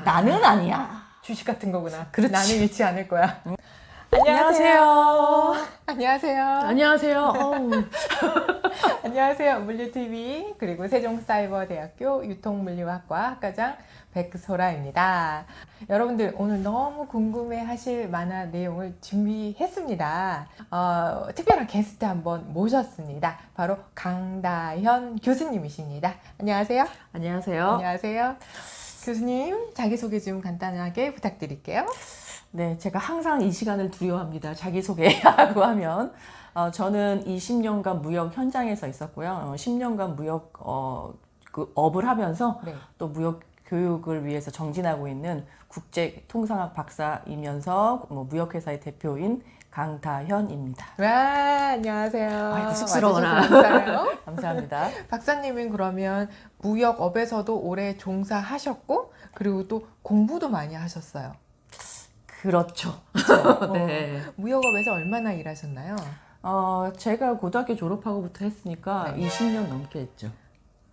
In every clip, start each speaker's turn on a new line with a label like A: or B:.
A: 나는 아니야.
B: 주식 같은 거구나.
A: 그렇지.
B: 나는 잃지 않을 거야.
A: 안녕하세요.
B: 안녕하세요.
A: 안녕하세요.
B: 안녕하세요. 물류TV 그리고 세종사이버대학교 유통물류학과 학과장 백소라입니다. 여러분들 오늘 너무 궁금해하실 만한 내용을 준비했습니다. 특별한 게스트 한번 모셨습니다. 바로 강다현 교수님이십니다. 안녕하세요.
A: 안녕하세요.
B: 안녕하세요. 교수님 자기소개 좀 간단하게 부탁드릴게요.
A: 네, 제가 항상 이 시간을 두려워합니다. 자기소개하고 하면. 저는 20년간 무역 현장에서 있었고요. 10년간 무역 업을 하면서
B: 네.
A: 또 무역 교육을 위해서 정진하고 있는 국제통상학 박사이면서 무역회사의 대표인 강다현입니다.
B: 와, 안녕하세요.
A: 아이고, 쑥스러워라.
B: 와주셔서 감사해요.
A: 감사합니다.
B: 박사님은 그러면 무역업에서도 오래 종사하셨고, 그리고 또 공부도 많이 하셨어요.
A: 그렇죠. 네.
B: 무역업에서 얼마나 일하셨나요?
A: 제가 고등학교 졸업하고부터 했으니까
B: 네.
A: 20년 넘게 했죠.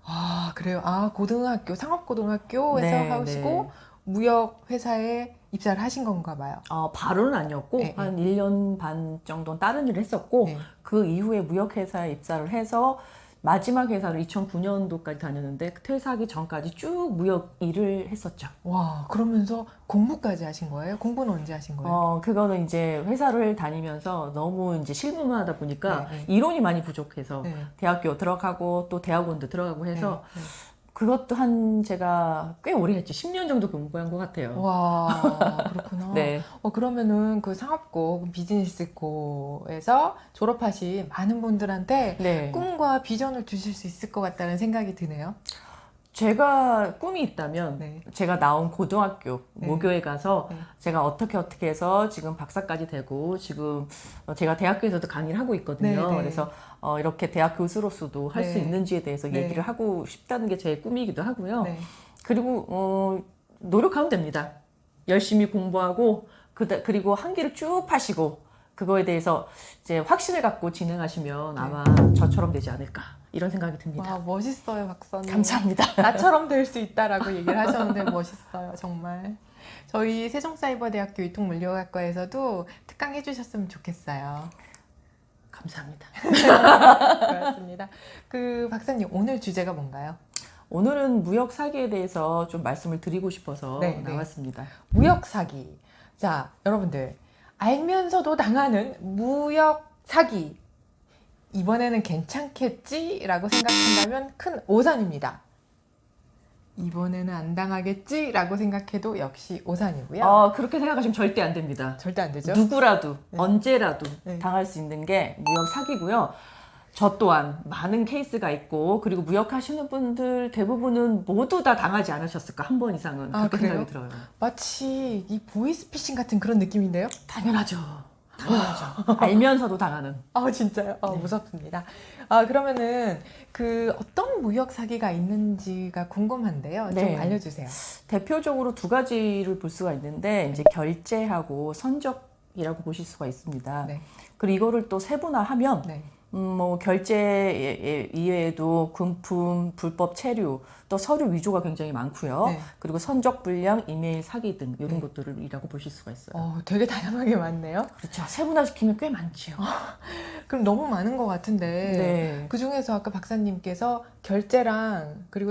B: 아, 그래요? 고등학교, 상업고등학교에서
A: 네,
B: 하시고,
A: 네.
B: 무역회사에 입사를 하신 건가 봐요.
A: 바로는 아니었고
B: 네,
A: 한 1년 반 정도는 다른 일을 했었고
B: 네.
A: 그 이후에 무역회사에 입사를 해서 마지막 회사를 2009년도까지 다녔는데 퇴사하기 전까지 쭉 무역 일을 했었죠.
B: 와, 그러면서 공부까지 하신 거예요? 공부는 언제 하신 거예요?
A: 그거는 이제 회사를 다니면서 너무 이제 실무만 하다 보니까
B: 네, 네.
A: 이론이 많이 부족해서
B: 네.
A: 대학교 들어가고 또 대학원도 들어가고 해서
B: 네, 네.
A: 그것도 제가 꽤 오래 했죠. 10년 정도 공부한 것 같아요.
B: 와, 그렇구나.
A: 네.
B: 그러면은 그 상업고, 비즈니스고에서 졸업하신 많은 분들한테
A: 네.
B: 꿈과 비전을 주실 수 있을 것 같다는 생각이 드네요.
A: 제가 꿈이 있다면
B: 네.
A: 제가 나온 고등학교
B: 네.
A: 모교에 가서
B: 네.
A: 제가 어떻게 해서 지금 박사까지 되고 지금 제가 대학교에서도 강의를 하고 있거든요.
B: 네, 네.
A: 그래서 이렇게 대학 교수로서도 할 수
B: 네.
A: 있는지에 대해서
B: 네.
A: 얘기를 하고 싶다는 게 제 꿈이기도 하고요.
B: 네.
A: 그리고 노력하면 됩니다. 열심히 공부하고 그리고 한 길을 쭉 파시고 그거에 대해서 이제 확신을 갖고 진행하시면 아마 저처럼 되지 않을까 이런 생각이 듭니다.
B: 와, 멋있어요, 박사님.
A: 감사합니다.
B: 나처럼 될 수 있다라고 얘기를 하셨는데 멋있어요, 정말. 저희 세종사이버대학교 유통물류학과에서도 특강 해주셨으면 좋겠어요.
A: 감사합니다.
B: 고맙습니다. 그 박사님, 오늘 주제가 뭔가요?
A: 오늘은 무역 사기에 대해서 좀 말씀을 드리고 싶어서
B: 네,
A: 나왔습니다.
B: 무역 사기. 자, 여러분들 알면서도 당하는 무역 사기. 이번에는 괜찮겠지라고 생각한다면 큰 오산입니다. 이번에는 안 당하겠지라고 생각해도 역시 오산이고요.
A: 그렇게 생각하시면 절대 안 됩니다.
B: 절대 안 되죠.
A: 누구라도 언제라도
B: 네.
A: 당할 수 있는 게 무역 사기고요. 저 또한 많은 케이스가 있고 그리고 무역하시는 분들 대부분은 모두 다 당하지 않으셨을까 한 번 이상은 그렇게
B: 그래요?
A: 생각이 들어요.
B: 마치 이 보이스피싱 같은 그런 느낌인데요?
A: 당연하죠. 알면서도 당하는.
B: 진짜요?
A: 네.
B: 무섭습니다. 그러면은 그 어떤 무역 사기가 있는지가 궁금한데요. 좀
A: 네.
B: 알려주세요.
A: 대표적으로 두 가지를 볼 수가 있는데 이제 결제하고 선적이라고 보실 수가 있습니다.
B: 네.
A: 그리고 이거를 또 세분화하면
B: 네.
A: 결제 이외에도 금품, 불법 체류, 또 서류 위조가 굉장히 많고요.
B: 네.
A: 그리고 선적 불량, 이메일 사기 등 이런
B: 네.
A: 것들이라고 보실 수가 있어요.
B: 되게 다양하게 많네요.
A: 그렇죠. 세분화시키면 꽤 많지요.
B: 그럼 너무 많은 것 같은데
A: 네.
B: 그 중에서 아까 박사님께서 결제랑 그리고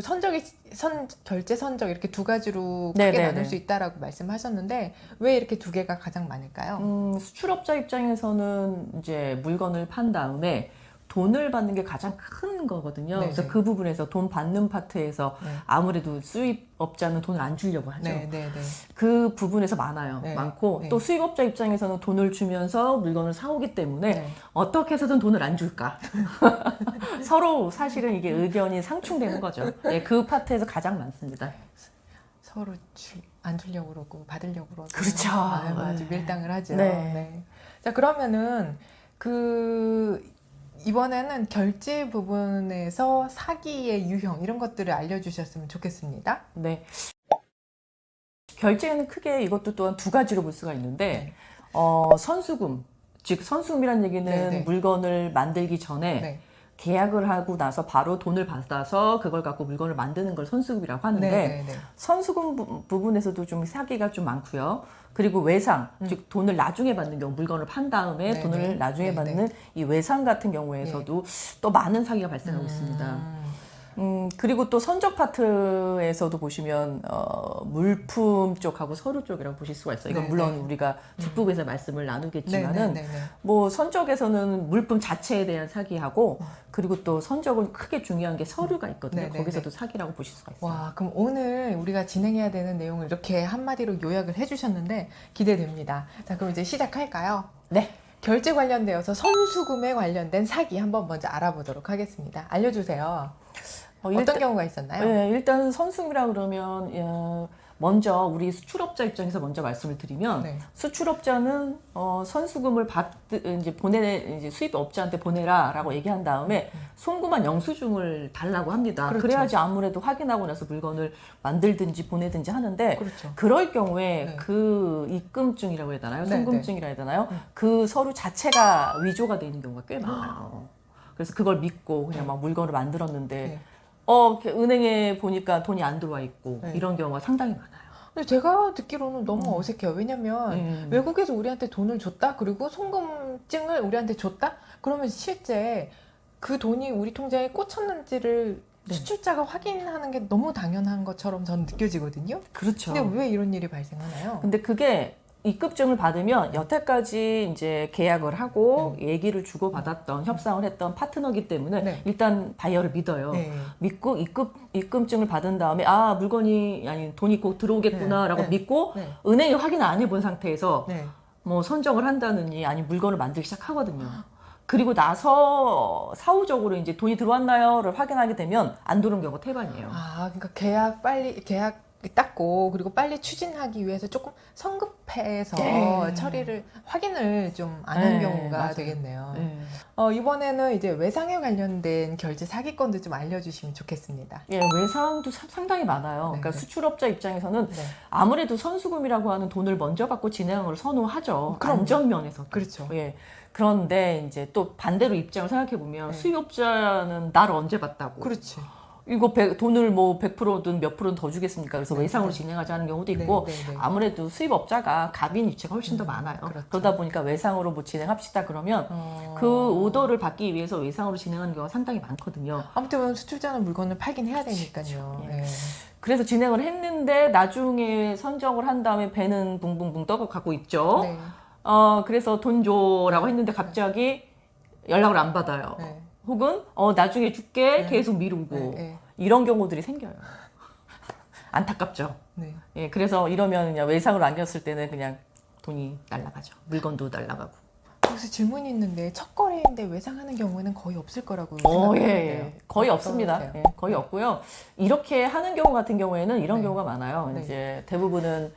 B: 결제 선적 이렇게 두 가지로 크게
A: 네네네.
B: 나눌 수 있다라고 말씀하셨는데 왜 이렇게 두 개가 가장 많을까요?
A: 수출업자 입장에서는 이제 물건을 판 다음에 돈을 받는 게 가장 큰 거거든요.
B: 네네.
A: 그래서 그 부분에서 돈 받는 파트에서
B: 네.
A: 아무래도 수입업자는 돈을 안 주려고 하죠.
B: 네, 네, 네.
A: 그 부분에서 많고
B: 네.
A: 또 수입업자 입장에서는 돈을 주면서 물건을 사오기 때문에
B: 네.
A: 어떻게 해서든 돈을 안 줄까 서로 사실은 이게 의견이 상충되는 거죠. 네, 그 파트에서 가장 많습니다.
B: 서로 안 주려고 그러고 받으려고 그러고
A: 그렇죠.
B: 맞아.
A: 네.
B: 밀당을 하죠.
A: 네.
B: 네. 자, 그러면은 이번에는 결제 부분에서 사기의 유형 이런 것들을 알려주셨으면 좋겠습니다.
A: 네. 결제는 크게 이것도 또한 두 가지로 볼 수가 있는데 선수금, 즉 선수금이라는 얘기는
B: 네, 네.
A: 물건을 만들기 전에
B: 네.
A: 계약을 하고 나서 바로 돈을 받아서 그걸 갖고 물건을 만드는 걸 선수금이라고 하는데
B: 네네네.
A: 선수금 부분에서도 좀 사기가 좀 많고요. 그리고 외상, 즉 돈을 나중에 받는 경우, 물건을 판 다음에
B: 네네.
A: 돈을 나중에
B: 네네.
A: 받는 이 외상 같은 경우에서도 또 많은 사기가 발생하고 있습니다. 그리고 또 선적 파트에서도 보시면 물품 쪽하고 서류 쪽이라고 보실 수가 있어요. 이건
B: 네네.
A: 물론 우리가 뒷부분에서 말씀을 나누겠지만은
B: 네네네네.
A: 뭐 선적에서는 물품 자체에 대한 사기하고 그리고 또 선적은 크게 중요한 게 서류가 있거든요.
B: 네네네.
A: 거기서도 사기라고 보실 수가 있어요.
B: 와, 그럼 오늘 우리가 진행해야 되는 내용을 이렇게 한마디로 요약을 해주셨는데 기대됩니다. 자, 그럼 이제 시작할까요?
A: 네.
B: 결제 관련되어서 선수금에 관련된 사기 한번 먼저 알아보도록 하겠습니다. 알려주세요. 어떤 경우가 있었나요?
A: 네, 일단 선수금이라 그러면 먼저 우리 수출업자 입장에서 먼저 말씀을 드리면
B: 네.
A: 수출업자는 선수금을 이제 수입업자한테 보내라라고 얘기한 다음에 송금한 영수증을 달라고 합니다.
B: 그렇죠.
A: 그래야지 아무래도 확인하고 나서 물건을 만들든지 보내든지 하는데
B: 그렇죠.
A: 그럴 경우에
B: 네.
A: 그 입금증이라고 해야 되나요?
B: 네,
A: 송금증이라 해야 되나요? 그 서류 자체가 위조가 되어 있는 경우가 꽤 많아요. 그래서 그걸 믿고 그냥 막 물건을 만들었는데
B: 네.
A: 이렇게 은행에 보니까 돈이 안 들어와 있고
B: 네.
A: 이런 경우가 상당히 많아요.
B: 근데 제가 듣기로는 너무 어색해요. 왜냐면 외국에서 우리한테 돈을 줬다? 그리고 송금증을 우리한테 줬다? 그러면 실제 그 돈이 우리 통장에 꽂혔는지를
A: 네.
B: 수출자가 확인하는 게 너무 당연한 것처럼 저는 느껴지거든요.
A: 그렇죠.
B: 근데 왜 이런 일이 발생하나요?
A: 근데 그게 입금증을 받으면 여태까지 이제 계약을 하고 얘기를 주고받았던 협상을 했던 파트너기 때문에
B: 네.
A: 일단 바이어를 믿어요.
B: 네.
A: 믿고 입금증을 받은 다음에 돈이 곧 들어오겠구나라고
B: 네.
A: 믿고
B: 네.
A: 은행에 확인 안 해본 상태에서
B: 네.
A: 뭐 선정을 한다느니 아니 물건을 만들기 시작하거든요. 그리고 나서 사후적으로 이제 돈이 들어왔나요를 확인하게 되면 안 들어온 경우가 태반이에요.
B: 아, 그러니까 계약 땄고 그리고 빨리 추진하기 위해서 조금 성급해서
A: 네.
B: 처리를 확인을 좀 안 한
A: 네,
B: 경우가
A: 맞아요.
B: 되겠네요.
A: 네.
B: 이번에는 이제 외상에 관련된 결제 사기건도 좀 알려주시면 좋겠습니다.
A: 예, 외상도 상당히 많아요. 그러니까
B: 네.
A: 수출업자 입장에서는
B: 네.
A: 아무래도 선수금이라고 하는 돈을 먼저 받고 진행하는 걸 선호하죠.
B: 그럼요.
A: 안전면에서.
B: 그렇죠.
A: 예. 그런데 이제 또 반대로 입장을 생각해 보면
B: 네.
A: 수입업자는 나를 언제 받다고.
B: 그렇지.
A: 이거 돈을 뭐 100%든 몇 프로는 더 주겠습니까? 그래서
B: 네,
A: 외상으로
B: 네.
A: 진행하지 않은 경우도 있고
B: 네, 네, 네.
A: 아무래도 수입업자가 갑인 유체가 훨씬 더 많아요.
B: 그렇죠.
A: 그러다 보니까 외상으로 뭐 진행합시다 그러면
B: 어.
A: 그 오더를 받기 위해서 외상으로 진행하는 경우가 상당히 많거든요.
B: 아무튼 수출자는 물건을 팔긴 해야 되니까요.
A: 그렇죠. 예.
B: 네.
A: 그래서 진행을 했는데 나중에 선정을 한 다음에 배는 붕붕붕 떠가고 있죠.
B: 네.
A: 그래서 돈 줘라고 했는데 갑자기 연락을 안 받아요.
B: 네.
A: 혹은 나중에 줄게 계속 미루고
B: 네, 네.
A: 이런 경우들이 생겨요. 안타깝죠.
B: 네.
A: 예, 그래서 이러면 그냥 외상으로 안겼을 때는 그냥 돈이 날아가죠. 물건도 날아가고.
B: 여기서 질문이 있는데 첫 거래인데 외상하는 경우에는 거의 없을 거라고 생각하는데요.
A: 예. 거의 없습니다.
B: 어떠세요?
A: 예, 거의 없고요. 이렇게 하는 경우 같은 경우에는 이런
B: 네.
A: 경우가 많아요.
B: 네.
A: 이제 대부분은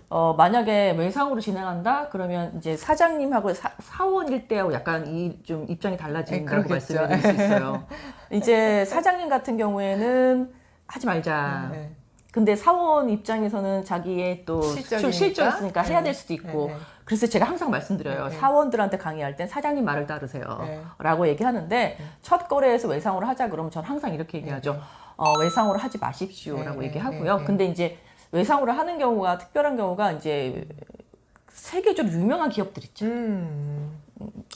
A: 만약에 외상으로 진행한다 그러면 이제 사장님하고 사원일 때하고 약간 좀 입장이 달라진다고
B: 그러겠죠.
A: 말씀드릴 수 있어요. 이제 사장님 같은 경우에는 하지 말자.
B: 네.
A: 근데 사원 입장에서는 자기의 또 수출 실적이 있으니까 해야 될 수도 있고.
B: 네, 네.
A: 그래서 제가 항상 말씀드려요.
B: 네.
A: 사원들한테 강의할 땐 사장님 말을 따르세요.
B: 네.
A: 라고 얘기하는데 첫 거래에서 외상으로 하자 그러면 전 항상 이렇게 얘기하죠. 외상으로 하지 마십시오. 라고
B: 네,
A: 얘기하고요.
B: 네.
A: 근데 이제 외상으로 하는 경우가 특별한 경우가 이제 세계적으로 유명한 기업들 있죠.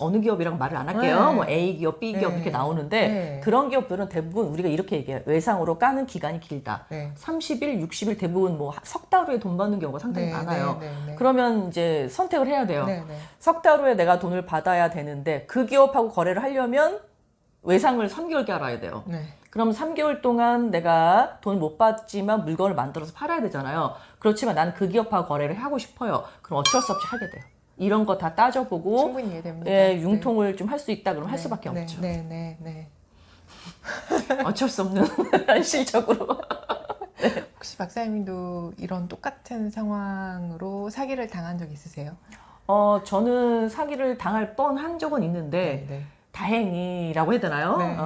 A: 어느 기업이랑 말을 안 할게요.
B: 네.
A: 뭐 A 기업, B 기업
B: 네.
A: 이렇게 나오는데
B: 네.
A: 그런 기업들은 대부분 우리가 이렇게 얘기해요. 외상으로 까는 기간이 길다.
B: 네.
A: 30일, 60일 대부분 뭐 석 달 후에 돈 받는 경우가 상당히
B: 네,
A: 많아요.
B: 네, 네, 네.
A: 그러면 이제 선택을 해야 돼요.
B: 네, 네.
A: 석 달 후에 내가 돈을 받아야 되는데 그 기업하고 거래를 하려면 외상을 3개월께 알아야 돼요.
B: 네.
A: 그럼 3개월 동안 내가 돈 못 받지만 물건을 만들어서 팔아야 되잖아요. 그렇지만 나는 그 기업하고 거래를 하고 싶어요. 그럼 어쩔 수 없이 하게 돼요. 이런 거 다 따져보고
B: 충분히 이해됩니다.
A: 예, 융통을 좀 할 수 있다 그러면 할
B: 네,
A: 수밖에
B: 네,
A: 없죠.
B: 네, 네, 네.
A: 어쩔 수 없는 현실적으로.
B: 혹시 박사님도 이런 똑같은 상황으로 사기를 당한 적 있으세요?
A: 저는 사기를 당할 뻔한 적은 있는데
B: 네.
A: 다행이라고 해야 되나요?
B: 네.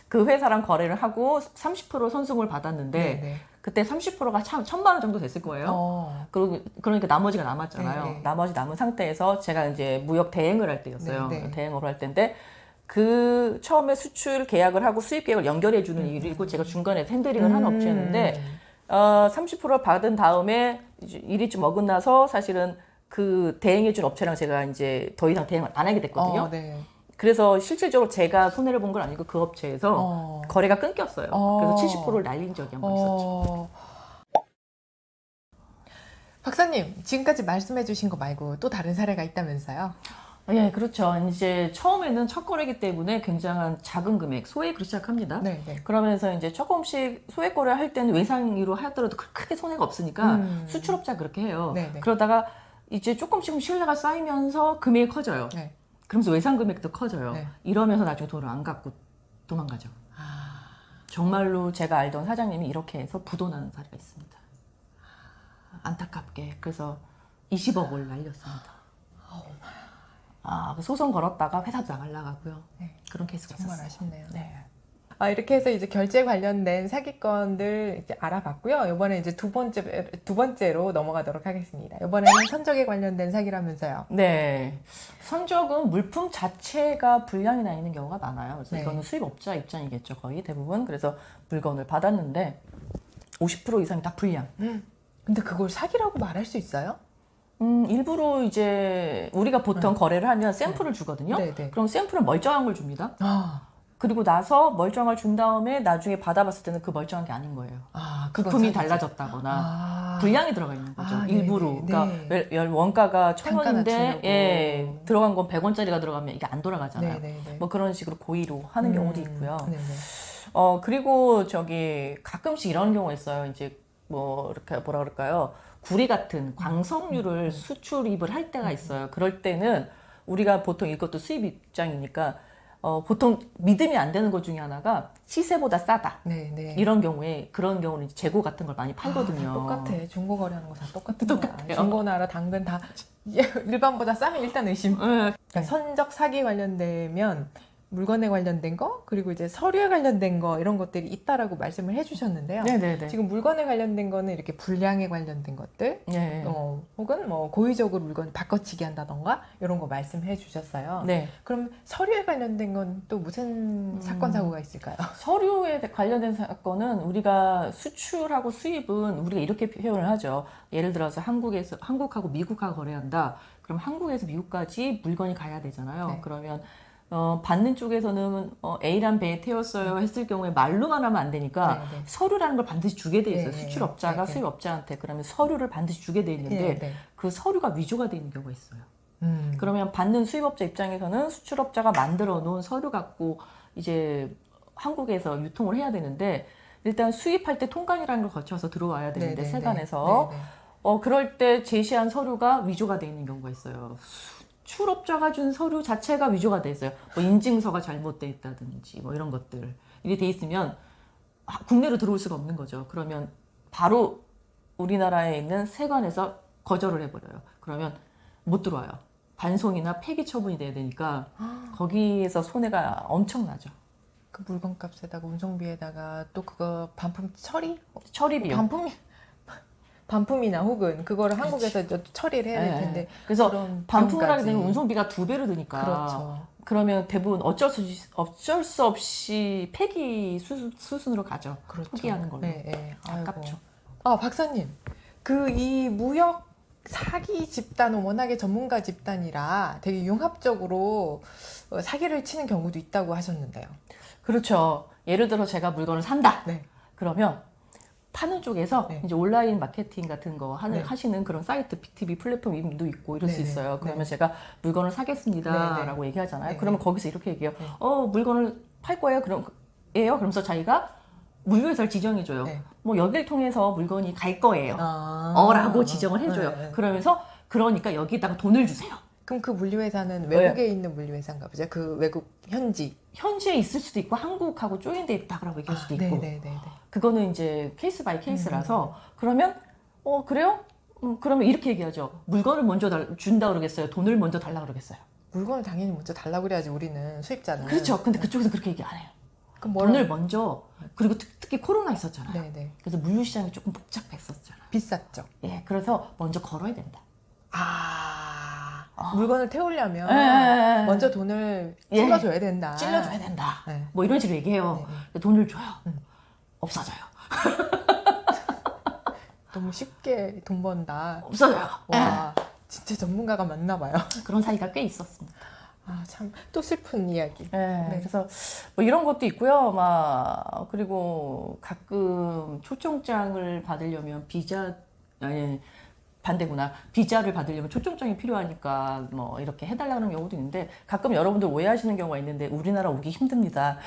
A: 그 회사랑 거래를 하고 30% 선수금을 받았는데
B: 네, 네.
A: 그때 30%가 참 1,000만 원 정도 됐을 거예요. 그러니까 나머지가 남았잖아요.
B: 네, 네.
A: 나머지 남은 상태에서 제가 이제 무역 대행을 할 때였어요.
B: 네, 네.
A: 대행을 할 때인데 그 처음에 수출 계약을 하고 수입 계약을 연결해 주는 일이고 제가 중간에 핸들링을 하는 업체였는데 30% 받은 다음에 이제 일이 좀 어긋나서 사실은 그 대행해 준 업체랑 제가 이제 더 이상 대행을 안 하게 됐거든요.
B: 네.
A: 그래서 실질적으로 제가 손해를 본 건 아니고 그 업체에서 거래가 끊겼어요. 그래서 70%를 날린 적이 한 번 있었죠.
B: 박사님, 지금까지 말씀해 주신 거 말고 또 다른 사례가 있다면서요?
A: 예, 그렇죠. 이제 처음에는 첫 거래기 때문에 굉장한 작은 금액, 소액으로 시작합니다.
B: 네, 네.
A: 그러면서 이제 조금씩 소액 거래 할 때는 외상으로 하더라도 크게 손해가 없으니까 수출업자 그렇게 해요.
B: 네, 네.
A: 그러다가 이제 조금씩 신뢰가 쌓이면서 금액이 커져요.
B: 네.
A: 그러면서 외상 금액도 커져요.
B: 네.
A: 이러면서 나중에 돈을 안 갚고 도망가죠. 정말로 제가 알던 사장님이 이렇게 해서 부도나는 사례가 있습니다. 안타깝게. 그래서 20억을 날렸습니다. 소송 걸었다가 회사도 나가려고요.
B: 네.
A: 그런 케이스가
B: 정말
A: 있었어요.
B: 아쉽네요.
A: 네.
B: 이렇게 해서 이제 결제 관련된 사기건들 이제 알아봤고요. 이번에 이제 두 번째로 넘어가도록 하겠습니다. 이번에는 선적에 관련된 사기라면서요.
A: 네. 선적은 물품 자체가 불량이 나 있는 경우가 많아요. 그래서
B: 네.
A: 이거는 수입업자 입장이겠죠, 거의 대부분. 그래서 물건을 받았는데 50% 이상이 다 불량.
B: 근데 그걸 사기라고 말할 수 있어요?
A: 일부러 이제 우리가 보통 거래를 하면 샘플을 주거든요.
B: 네, 네.
A: 그럼 샘플은 멀쩡한 걸 줍니다. 그리고 나서 멀쩡한 걸 준 다음에 나중에 받아봤을 때는 그 멀쩡한 게 아닌 거예요. 부품이 달라졌다거나 불량이 들어가 있는 거죠. 일부러.
B: 네네.
A: 그러니까 원가가
B: 단가
A: 1,000원인데
B: 낮추려고.
A: 예, 들어간 건 100원짜리가 들어가면 이게 안 돌아가잖아요.
B: 네네네.
A: 뭐 그런 식으로 고의로 하는 경우도 있고요.
B: 네네.
A: 그리고 가끔씩 이런 경우가 있어요. 이제 뭐 이렇게 뭐라 그럴까요? 구리 같은 광석류를 수출입을 할 때가 있어요. 그럴 때는 우리가 보통 이것도 수입 입장이니까 보통 믿음이 안 되는 것 중에 하나가 시세보다 싸다.
B: 네네.
A: 이런 경우에 그런 경우는 이제 재고 같은 걸 많이 팔거든요.
B: 다 똑같아. 중고 거래하는 거 다 똑같은
A: 똑같아요.
B: 거야. 중고나라 당근 다 일반보다 싸면 일단 의심. 그러니까 선적 사기 관련되면 물건에 관련된 거 그리고 이제 서류에 관련된 거 이런 것들이 있다라고 말씀을 해주셨는데요.
A: 네네네.
B: 지금 물건에 관련된 거는 이렇게 불량에 관련된 것들,
A: 네.
B: 혹은 뭐 고의적으로 물건 바꿔치기 한다던가 이런 거 말씀해 주셨어요.
A: 네.
B: 그럼 서류에 관련된 건 또 무슨 사건 사고가 있을까요?
A: 서류에 관련된 사건은 우리가 수출하고 수입은 우리가 이렇게 표현을 하죠. 예를 들어서 한국하고 미국하고 거래한다. 그럼 한국에서 미국까지 물건이 가야 되잖아요.
B: 네.
A: 그러면 받는 쪽에서는 A란 배에 태웠어요 했을 경우에 말로만 하면 안 되니까
B: 네, 네.
A: 서류라는 걸 반드시 주게 돼 있어요.
B: 네,
A: 수출업자가
B: 네, 네.
A: 수입업자한테. 그러면 서류를 반드시 주게 돼 있는데
B: 네, 네.
A: 그 서류가 위조가 돼 있는 경우가 있어요. 그러면 받는 수입업자 입장에서는 수출업자가 만들어 놓은 서류 갖고 이제 한국에서 유통을 해야 되는데 일단 수입할 때 통관이라는 걸 거쳐서 들어와야 되는데
B: 네, 네,
A: 세관에서
B: 네, 네.
A: 그럴 때 제시한 서류가 위조가 돼 있는 경우가 있어요. 수출업자가 준 서류 자체가 위조가 돼 있어요. 뭐 인증서가 잘못돼 있다든지 뭐 이런 것들 이게 돼 있으면 국내로 들어올 수가 없는 거죠. 그러면 바로 우리나라에 있는 세관에서 거절을 해버려요. 그러면 못 들어와요. 반송이나 폐기 처분이 돼야 되니까 거기에서 손해가 엄청나죠.
B: 그 물건값에다가 운송비에다가 또 그거 반품
A: 처리 비용.
B: 반품이나 혹은 그거를 한국에서 처리를 해야 될
A: 네.
B: 텐데
A: 그래서
B: 그런
A: 반품을 하게
B: 비용까지.
A: 되면 운송비가 2배로 드니까
B: 그렇죠.
A: 그러면 대부분 어쩔 수 없이 폐기 수순으로 가죠.
B: 그렇죠.
A: 포기하는 걸로.
B: 네, 네.
A: 아깝죠.
B: 박사님, 그 이 무역 사기 집단은 워낙에 전문가 집단이라 되게 융합적으로 사기를 치는 경우도 있다고 하셨는데요.
A: 그렇죠. 예를 들어 제가 물건을 산다.
B: 네.
A: 그러면 파는 쪽에서
B: 네.
A: 이제 온라인 마케팅 같은 거
B: 네.
A: 하시는 그런 사이트, BTV 플랫폼도 있고 이럴 수
B: 네네.
A: 있어요. 그러면
B: 네.
A: 제가 물건을 사겠습니다.
B: 네네.
A: 라고 얘기하잖아요.
B: 네.
A: 그러면 거기서 이렇게 얘기해요.
B: 네.
A: 물건을 팔 거예요? 그러면서 자기가 물류회사를 지정해줘요.
B: 네.
A: 뭐 여길 통해서 물건이 갈 거예요.
B: 아.
A: 라고 지정을 해줘요.
B: 네.
A: 그러면서 그러니까 여기다가 돈을 주세요.
B: 그럼 그 물류회사는 외국에 있는 물류회사인가 보죠? 그 외국 현지.
A: 현지에 있을 수도 있고 한국하고 조인돼 있다라고 얘기할 수도 있고
B: 네네네.
A: 그거는 이제 케이스 바이 케이스라서 그러면 그래요? 그러면 이렇게 얘기하죠. 물건을 먼저 준다 그러겠어요? 돈을 먼저 달라 그러겠어요?
B: 물건을 당연히 먼저 달라고 그래야지 우리는 수입자는.
A: 그렇죠. 근데 그쪽에서 그렇게 얘기 안 해요.
B: 그럼
A: 돈을 먼저 그리고 특히 코로나 있었잖아요.
B: 네네.
A: 그래서 물류 시장이 조금 복잡했었잖아요.
B: 비쌌죠.
A: 예, 그래서 먼저 걸어야 된다.
B: 물건을 태우려면
A: 예.
B: 먼저 돈을
A: 예.
B: 찔러줘야 된다.
A: 찔러줘야 된다.
B: 네.
A: 뭐 이런 식으로 얘기해요.
B: 네.
A: 돈을 줘요. 없어져요.
B: 너무 쉽게 돈 번다.
A: 없어져요.
B: 와, 진짜 전문가가 맞나 봐요.
A: 그런 사이가 꽤 있었습니다.
B: 아, 참 또 슬픈 이야기.
A: 네. 그래서 뭐 이런 것도 있고요. 막 그리고 가끔 초청장을 받으려면 아니 반대구나. 비자를 받으려면 초청장이 필요하니까 뭐 이렇게 해달라는 경우도 있는데 가끔 여러분들 오해하시는 경우가 있는데 우리나라 오기 힘듭니다.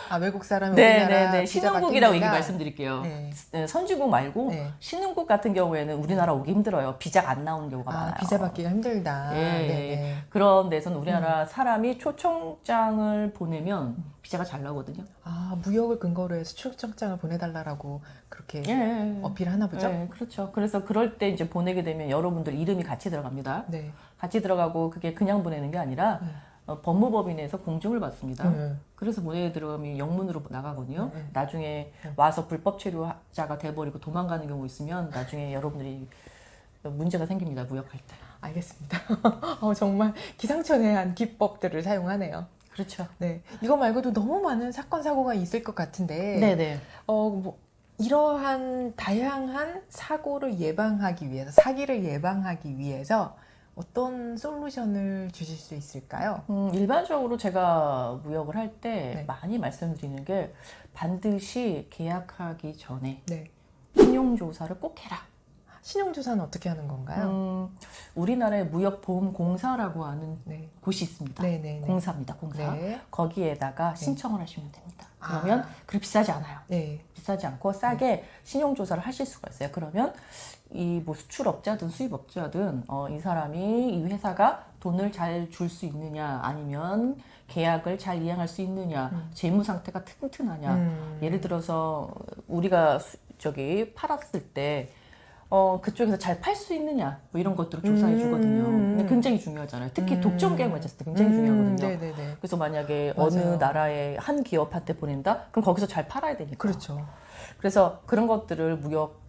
B: 아, 외국 사람이 우리나라
A: 네네네.
B: 비자
A: 신혼국이라고 얘기
B: 받기니까.
A: 말씀드릴게요.
B: 네.
A: 네, 선진국 말고
B: 네.
A: 신혼국 같은 경우에는 우리나라 오기 힘들어요. 비자가 안 나오는 경우가 많아요.
B: 비자 받기가 힘들다.
A: 예,
B: 네네.
A: 그런 데서는 우리나라 사람이 초청장을 보내면 비자가 잘 나오거든요.
B: 아, 무역을 근거로 해서 초청장을 보내달라고 그렇게
A: 예.
B: 어필하나 보죠?
A: 네, 그렇죠. 그래서 그럴 때 이제 보내게 되면 여러분들 이름이 같이 들어갑니다.
B: 네.
A: 같이 들어가고 그게 그냥 보내는 게 아니라 법무법인에서 공증을 받습니다.
B: 네.
A: 그래서 보내 들어가면 영문으로 나가거든요.
B: 네.
A: 나중에 와서 불법 체류자가 돼버리고 도망가는 경우 있으면 나중에 여러분들이 문제가 생깁니다. 무역할 때.
B: 알겠습니다. 정말 기상천외한 기법들을 사용하네요.
A: 그렇죠.
B: 네. 이거 말고도 너무 많은 사건, 사고가 있을 것 같은데,
A: 네네.
B: 뭐, 이러한 다양한 사고를 예방하기 위해서, 사기를 예방하기 위해서 어떤 솔루션을 주실 수 있을까요?
A: 일반적으로 제가 무역을 할 때
B: 네.
A: 많이 말씀드리는 게 반드시 계약하기 전에
B: 네.
A: 신용조사를 꼭 해라.
B: 신용조사는 어떻게 하는 건가요?
A: 우리나라의 무역보험공사라고 하는
B: 네.
A: 곳이 있습니다.
B: 네네네.
A: 공사입니다. 공사.
B: 네.
A: 거기에다가 신청을 하시면 됩니다. 그러면 그렇게 비싸지 않아요.
B: 네.
A: 비싸지 않고 싸게 신용조사를 하실 수가 있어요. 그러면 이 뭐 수출업자든 수입업자든 이 사람이 이 회사가 돈을 잘 줄 수 있느냐 아니면 계약을 잘 이행할 수 있느냐 재무 상태가 튼튼하냐 예를 들어서 우리가 팔았을 때 그쪽에서 잘 팔 수 있느냐 뭐 이런 것들을 조사해 주거든요. 근데 굉장히 중요하잖아요. 특히 독점 계약 맞았을 때 굉장히 중요하거든요.
B: 네네네.
A: 그래서 만약에
B: 맞아요.
A: 어느 나라의 한 기업한테 보낸다? 그럼 거기서 잘 팔아야 되니까.
B: 그렇죠.
A: 그래서 그런 것들을 무역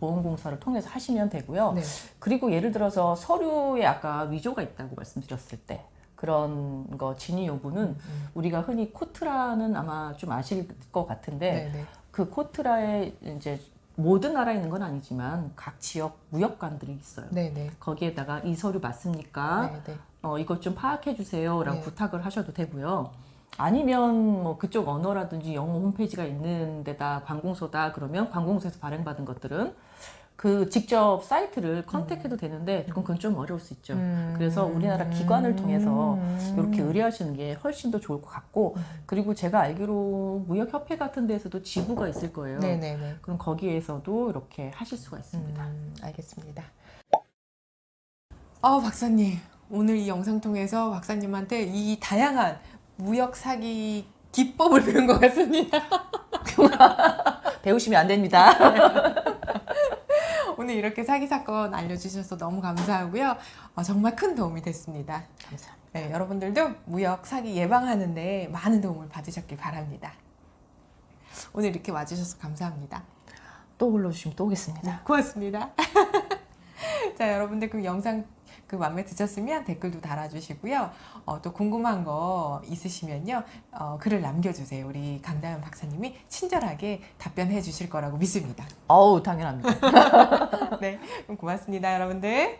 A: 보험공사를 통해서 하시면 되고요.
B: 네.
A: 그리고 예를 들어서 서류에 아까 위조가 있다고 말씀드렸을 때 그런 거 진위 여부는 우리가 흔히 코트라는 아마 좀 아실 것 같은데
B: 네네.
A: 그 코트라에 이제 모든 나라에 있는 건 아니지만 각 지역 무역관들이 있어요.
B: 네네.
A: 거기에다가 이 서류 맞습니까?
B: 네네.
A: 이것 좀 파악해 주세요라고
B: 네.
A: 부탁을 하셔도 되고요. 아니면 뭐 그쪽 언어라든지 영어 홈페이지가 있는 데다 관공서다 그러면 관공서에서 발행받은 것들은 그 직접 사이트를 컨택해도 되는데 그건 좀 어려울 수 있죠. 그래서 우리나라 기관을 통해서 이렇게 의뢰하시는 게 훨씬 더 좋을 것 같고 그리고 제가 알기로 무역협회 같은 데에서도 지부가 있을 거예요.
B: 네네네.
A: 그럼 거기에서도 이렇게 하실 수가 있습니다.
B: 알겠습니다. 박사님. 오늘 이 영상 통해서 박사님한테 이 다양한 무역 사기 기법을 배운 것 같습니다.
A: 배우시면 안 됩니다.
B: 오늘 이렇게 사기 사건 알려주셔서 너무 감사하고요. 정말 큰 도움이 됐습니다.
A: 감사합니다.
B: 네, 여러분들도 무역 사기 예방하는데 많은 도움을 받으셨길 바랍니다. 오늘 이렇게 와주셔서 감사합니다.
A: 또 불러주시면 또 오겠습니다.
B: 고맙습니다. 자, 여러분들 그 영상 마음에 드셨으면 댓글도 달아주시고요. 또 궁금한 거 있으시면요. 글을 남겨주세요. 우리 강다연 박사님이 친절하게 답변해 주실 거라고 믿습니다.
A: 어우, 당연합니다.
B: 네, 그럼 고맙습니다, 여러분들.